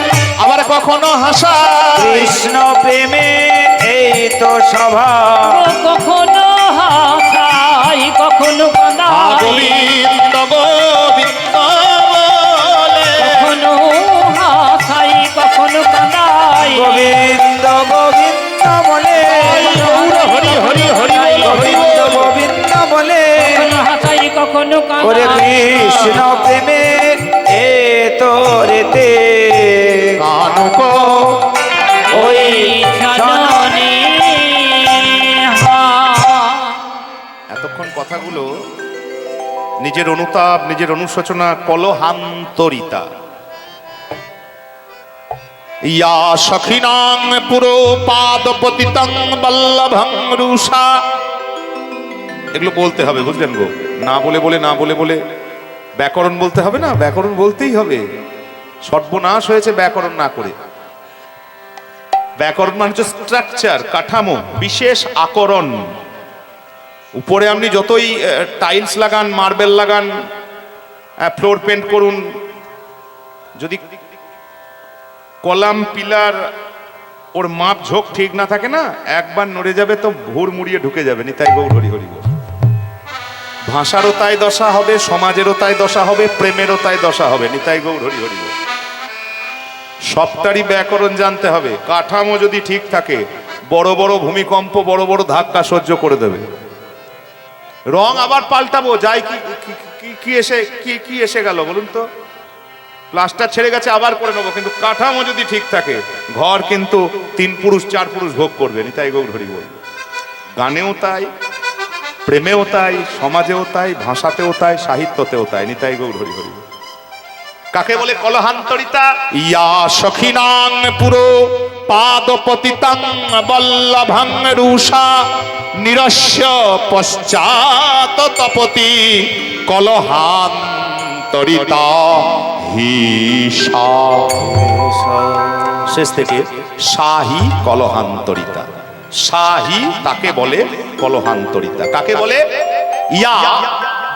আবার কখনো হাসাই কৃষ্ণ প্রেমের এই তো স্বভাব কখনো হাসাই কখনো কাঁদাই গোবিন্দ গোবিন্দ বলে কখনো হাসাই কখনো কাঁদাই গোবিন্দ গোবিন্দ বলে হরি হরি হরি গোবিন্দ গোবিন্দ বলে কখনো হাসাই কখনো ওরে কাঁদাই কৃষ্ণ প্রেমের এ তো রেতে কানুক ওই ছলনে এতক্ষণ কথাগুলো নিজের অনুতাপ নিজের অনুশোচনা কলহান্তরিতা ইয়া সখিনাং পুরো পাদপতিতং বল্লভং রুষা এগুলো বলতে হবে বুঝলেন গো না বলে বলে না বলে বলে ব্যাকরণ বলতে হবে না ব্যাকরণ বলতেই হবে সর্বনাশ হয়েছে ব্যাকরণ না করে ব্যাকরণ মানে হচ্ছে স্ট্রাকচার কাঠামো বিশেষ আকরণ উপরে আপনি যতই টাইলস লাগান মার্বেল লাগান ফ্লোর পেন্ট করুন যদি কলাম পিলার ওর মাপ ঝোঁক ঠিক না থাকে না একবার নড়ে যাবে তো ভোর মুড়িয়ে ঢুকে যাবে নিতাই গৌর হরি হরি বল ভাষারও তাই দশা হবে সমাজেরও তাই দশা হবে প্রেমেরও তাই দশা হবে নিতাই গৌর হরি হরি বল সবটারই ব্যাকরণ জানতে হবে কাঠামো যদি ঠিক থাকে বড় বড় ভূমিকম্প বড় বড় ধাক্কা সহ্য করে দেবে রং আবার পাল্টাবো যাই কি এসে গেল বলুন তো প্লাস্টার ছেড়ে গেছে আবার করে নেবো কিন্তু কাঠামো যদি ঠিক থাকে ঘর কিন্তু 3 পুরুষ 4 পুরুষ ভোগ করবে নিতাই গৌর হরি বল গানেও তাই প্রেমেও তাই সমাজেও তাই ভাষাতেও তাই সাহিত্যতেও তাই নিতাই গৌর হরি হরি কাকে বলে কলহান্তরিতা ইয়া সখিনাং পুরো পাদপতিতং বল্লভং রুষা নিরস্য পশ্চাৎ তপতি কলহান্তরিতা হিসা শেষ থেকে শাহী কলহান্তরিতা শাহী তাকে বলে কলহান্তরিতা কাকে বলে ইয়া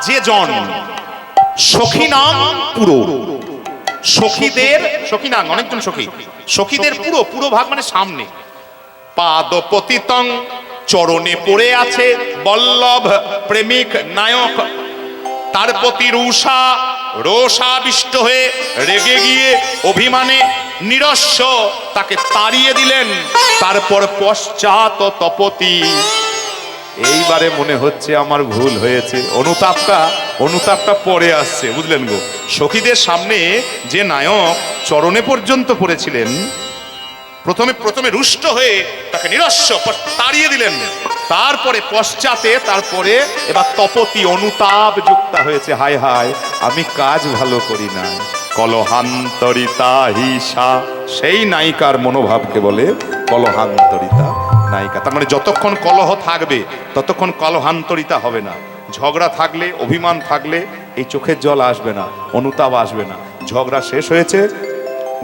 যে জন সখিনাং পুরো সখীদের সখিনাং অনেকজন সখী সখীদের পুরো পুরো ভাগ মানে সামনে পাদপতিতং চরণে পড়ে আছে বল্লভ প্রেমিক নায়ক তার প্রতি রোষাবিষ্ট হয়ে রেগে গিয়ে অভিমানে নিরস্ব তাকে তাড়িয়ে দিলেন তারপর পশ্চাৎ তপতি এইবারে মনে হচ্ছে আমার ভুল হয়েছে অনুতাপটা পরে আসছে বুঝলেন গো সখীদের সামনে যে নায়ক চরণে পর্যন্ত পড়েছিলেন প্রথমে রুষ্ট হয়ে তাকে নিরস্ব তাড়িয়ে দিলেন তারপরে পশ্চাতে তারপরে এবার তপতি অনুতাপ যুক্ত হয়েছে হায় হায় আমি কাজ ভালো করি না কলহান্তরিতা হিসা সেই নায়িকার মনোভাবকে বলে কলহান্তরিতা নায়িকা তার মানে যতক্ষণ কলহ থাকবে ততক্ষণ কলহান্তরিতা হবে না ঝগড়া থাকলে অভিমান থাকলে এই চোখের জল আসবে না অনুতাপ আসবে না ঝগড়া শেষ হয়েছে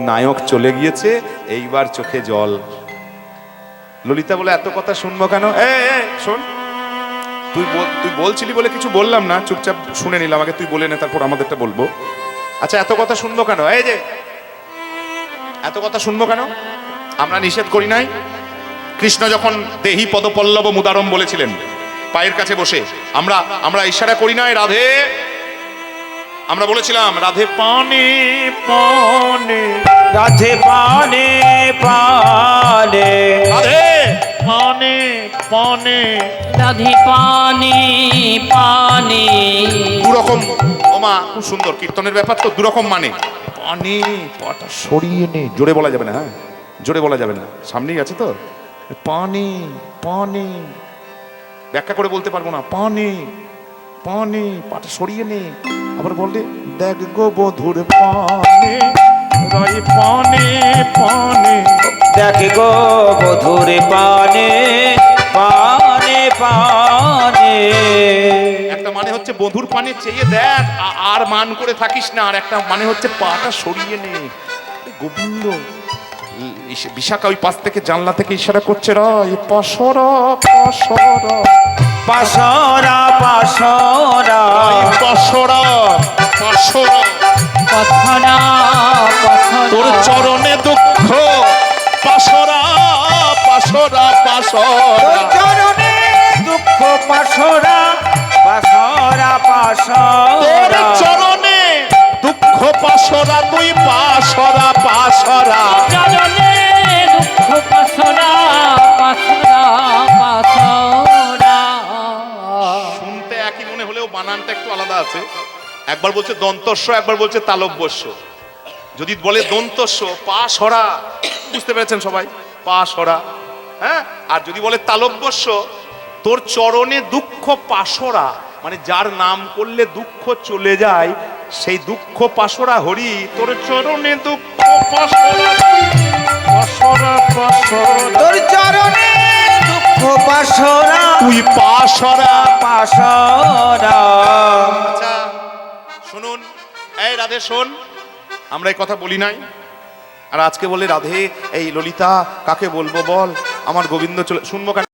নায়ক চলে গিয়েছে এইবার চোখে জল ললিতা বলে এত কথা শুনবো কেন শোন তুই বলছিলি বলে কিছু বললাম না চুপচাপ শুনে নিলাম আগে তুই বলে নে তারপর আমাদেরটা বলবো আচ্ছা এত কথা শুনবো কেন এই যে এত কথা শুনবো কেন আমরা নিষেধ করি নাই কৃষ্ণ যখন দেহি পদপল্লব মুদারম বলেছিলেন পায়ের কাছে বসে আমরা ইশারা করি নাই রাধে আমরা বলেছিলাম রাধে পানে পানে রাধে পানে পানে রাধে পানে পানে রাধে পানে পানে দুরকম ওমা খুব সুন্দর কীর্তনের ব্যাপার তো দুরকম মানে পানে পাটা সরিয়ে নে জোরে বলা যাবে না হ্যাঁ জোরে বলা যাবে না সামনেই আছে তো পানে পানে ব্যাখ্যা করে বলতে পারবো না পানে পানে পাটা সরিয়ে নে আবার বলে দেখ গো বধুর পানে রাই পানে পানে। দেখ গো বধুর পানে পানে পানে। একটা মানে হচ্ছে বধুর পানে চেয়ে দেখ, আর মান করে থাকিস না। আর একটা মানে হচ্ছে পাটা সরিয়ে নে। গোবিন্দ বিশাখা ওই পাশ থেকে জানলা থেকে ইশারা করছে, রাই পাশরা পাশরা পাশরা পাশরা পাশরা পাশরা। পথনা তোর পথনা চরণে দুঃখ পাশরা পাশরা পাশরা। চরণে দুঃখ পাশরা পাশরা তোর পাশরা। চরণে দুঃখ পাশরা, তুই পাশরা পাশরা। চরণে দুঃখ পাশরা পাশরা পাশরা। শুনতে একই মনে হলেও বানানটা একটু আলাদা আছে। একবার বলছে দন্তস্ব, একবার বলছে তালব্যস্য। যদি বলে দন্তস্ব পা সরা, বুঝতে পেরেছেন সবাই, পা সরা। হ্যাঁ, আর যদি বলে তালব্যস্য, তোর চরণে দুঃখ পাশরা, মানে যার নাম করলে দুঃখ চলে যায়, সেই দুঃখ পাশরা হরি। তোর চরণে দুঃখ পাশরা পাশরা পাশরা। তোর চরণে দুঃখ পাশরা তুই পাশরা। পাশরা। আচ্ছা শুনুন, এই রাধে শোন, আমরা এই কথা বলি নাই, আর আজকে বলে রাধে এই ললিতা কাকে বলবো বল, আমার গোবিন্দ চলে, শুনবো কেন?